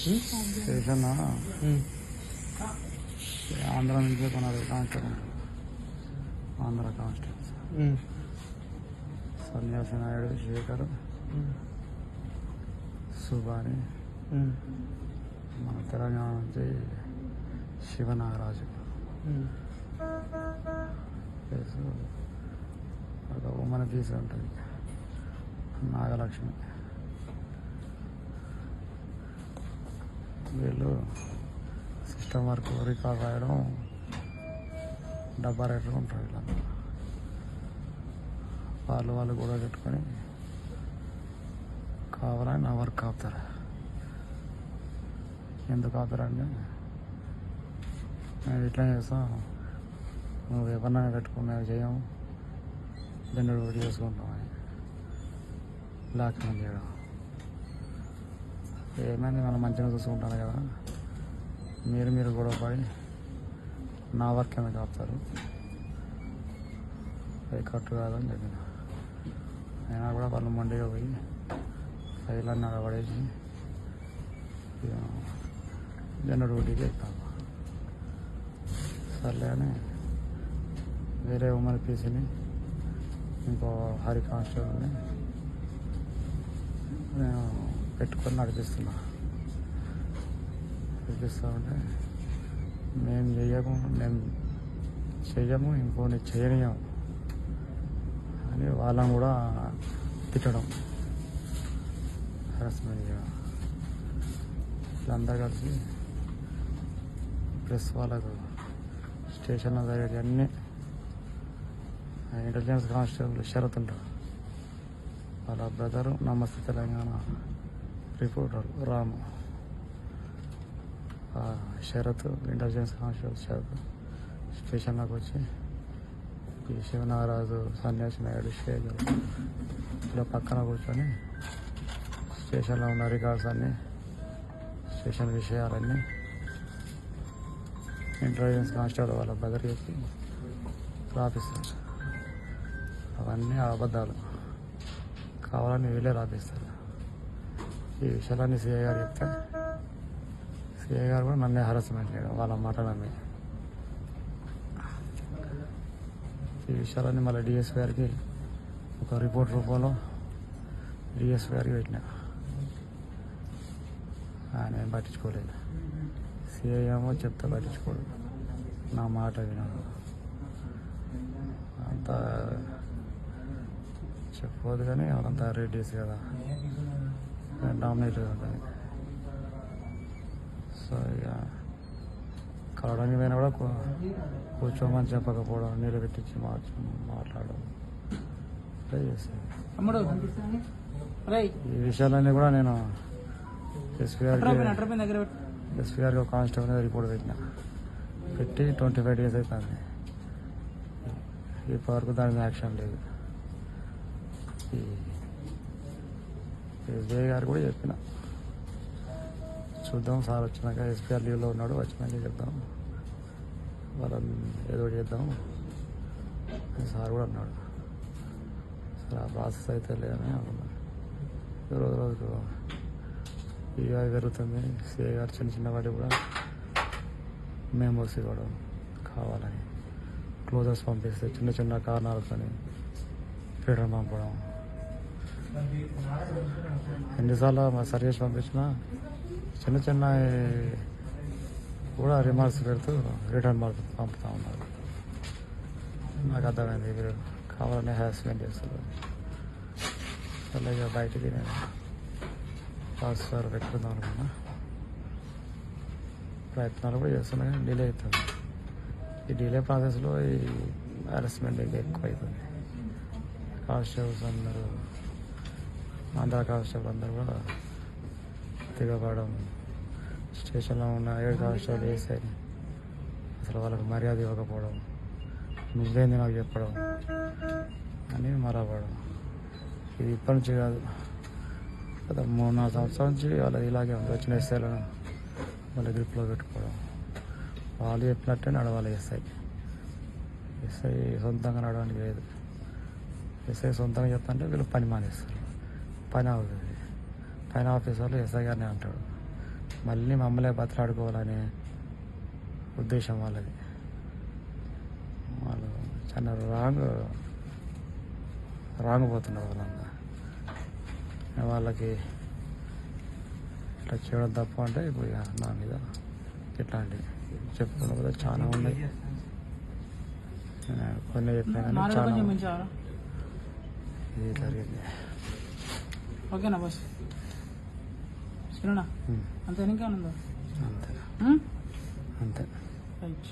Station Andhra నుంచి కొనాలి constable, Andhra constable సన్యాసి నాయుడు, శేఖర్, సుబాని, మన తెలంగాణ నుంచి శివనాగరాజు, ఒక ఉమ్మని తీసి ఉంటుంది నాగలక్ష్మి. వీళ్ళు సిస్టమ్ వర్క్ రికార్డ్ రాయడం, డబ్బా రైటర్ ఉంటారు. వీళ్ళ వాళ్ళు కూడా పెట్టుకొని కావాలని నా వర్క్ ఆపుతారు. ఎందుకు ఆపుతారంటే మేము ఇట్లా చేస్తాం, నువ్వు ఎవరినైనా పెట్టుకున్నా చేయము, రెండు ఒకటి చేసుకుంటాం అని బ్లాక్మెయిల్ చేయడం. ఏమైంది, మనం మంచిగా చూసుకుంటాను కదా, మీరు గొడవ పడి నా వర్క్ ఎందుకు ఆపుతారు, అది కరెక్ట్ కాదని చెప్పిన. అయినా కూడా వాళ్ళు మొండిగా పోయి ఫైల్ అన్నీ పడేసి జనరల్ డ్యూటీకి ఎక్కాము. సర్లే అని వేరే ఉమ్మడి పీసీని, ఇంకో హరి కానిస్టేబుల్ని నేను పెట్టుకొని నడిపిస్తా ఉంటే, మేము చెయ్యము ఇంకోని చేయనియము అని వాళ్ళని కూడా తిట్టడం, హెరాస్మెంట్ చేయడం. వీళ్ళందరూ కలిసి ప్రెస్ వాళ్ళకు స్టేషన్లో జరిగేది అన్నీ, ఇంటెలిజెన్స్ కానిస్టేబుల్ షరత్ ఉంటారు, వాళ్ళ బ్రదరు నమస్తే తెలంగాణ రిపోర్టర్ రాము, షరత్ ఇంటెలిజెన్స్ కానిస్టేబుల్ షరత్ స్టేషన్లోకి వచ్చి ఈ శివనాగరాజు, సన్యాసి నాయుడు, శేఖర్ ఇలా పక్కన కూర్చొని స్టేషన్లో ఉన్న రికార్డ్స్ అన్నీ, స్టేషన్ విషయాలన్నీ ఇంటెలిజెన్స్ కానిస్టేబుల్ వాళ్ళ బ్రదర్ చెప్పి రాపిస్తారు. అవన్నీ అబద్ధాలు, కావాలని వీళ్ళే రాపిస్తారు. ఈ విషయాలన్నీ సిఐ గారు చెప్తే సిఐ గారు కూడా నన్నే హరాస్మెంట్ చేయడం, వాళ్ళ మాట నమ్మి. ఈ విషయాలన్నీ మళ్ళీ డిఎస్పీ గారికి ఒక రిపోర్ట్ రూపంలో డిఎస్పీ గారికి పెట్టిన. ఆయన ఏం పట్టించుకోలేదు. సిఐ ఏమో చెప్తే పట్టించుకోడు, నా మాట వినడు. అంతా చెప్పవద్దు కానీ వాళ్ళంతా రెడ్డీస్ కదా, డామినేటెడ్ ఉంటుంది. సో ఇక కావడానికి పోయినా కూడా కూర్చోమని చెప్పకపోవడం, నీళ్ళు పెట్టించి మాట్లాడడం చేసేది. ఈ విషయాలన్నీ కూడా నేను ఎస్పీ గారికి ఒక కానిస్టేబుల్ రిపోర్ట్ పెట్టి 25 days అవుతుంది. ఇప్పటివరకు దాని మీద యాక్షన్ లేదు. ఎస్బీఐ గారు కూడా చెప్పిన, చూద్దాం సార్ వచ్చినాక, ఎస్పీఆర్ లీవ్లో ఉన్నాడు, వచ్చినాక చెప్దాం, వాళ్ళని ఏదో చేద్దాం అని సార్ కూడా అన్నాడు. సరే ఆ ప్రాసెస్ అయితే లేదని అనుకున్నాను. రోజుకు ఈగా పెరుగుతుంది. సిఐ గారు చిన్న వాటి కూడా మెమోస్ ఇవ్వడం, కావాలని క్లోజర్స్ పంపిస్తే చిన్న కారణాలతో ఫ్రీడమ్ పంపడం. ఎన్నిసార్లు సర్వీస్ పంపించినా చిన్న కూడా రిమార్క్స్ పెడుతూ రిటర్న్ పంపుతూ ఉన్నారు. నాకు అర్థమైంది వీరు కావాలనే హ్యారాస్మెంట్ చేస్తారు. అలాగే బయటికి నేను ట్రాన్స్ఫర్ పెట్టుకుందాం అనుకున్నా, ప్రయత్నాలు కూడా చేస్తున్నా కానీ డిలే అవుతుంది. ఈ డిలే ప్రాసెస్లో ఈ హ్యారాస్మెంట్ ఎక్కువ అవుతుంది. కానిస్టేబుల్స్ అందరూ, ఆంధ్ర కానిస్టేబుల్ అందరూ కూడా తిరగబడడం, స్టేషన్లో ఉన్న 7 కానిస్టేబుల్ వేసాయి, అసలు వాళ్ళకి మర్యాద ఇవ్వకపోవడం, నువ్వేంది నాకు చెప్పడం అని మరవడం. ఇది ఇప్పటి నుంచి కాదు, గత 3-4 సంవత్సరాల నుంచి వాళ్ళది ఇలాగే ఉంది. వచ్చిన ఎస్ఐలను వాళ్ళ గ్రిప్లో పెట్టుకోవడం, వాళ్ళు చెప్పినట్టే నడవాలి. ఎస్ఐ సొంతంగా నడవడానికి లేదు. ఎస్ఐ సొంతంగా చెప్తుంటే వీళ్ళు పని మానేస్తారు, పని అవుతుంది. పైన ఆఫీసర్లు ఎస్ఐ గారిని అంటాడు, మళ్ళీ మమ్మల్ని బతలాడుకోవాలనే ఉద్దేశం వాళ్ళది. వాళ్ళు చాలా రాంగ్ పోతున్నారు వాళ్ళంతా. వాళ్ళకి ఇట్లా చేయడం తప్ప అంటే ఇప్పుడు ఇక నా మీద ఇట్లాంటివి చెప్పుకున్న కూడా చాలా ఉన్నాయి. కొన్ని చెప్పినా కానీ చాలా ఇది జరిగింది. ఓకేనా బస్ సరేనా? అంతే, ఇంకేమన్నా అంతే ఉందా? అంతే. రైట్.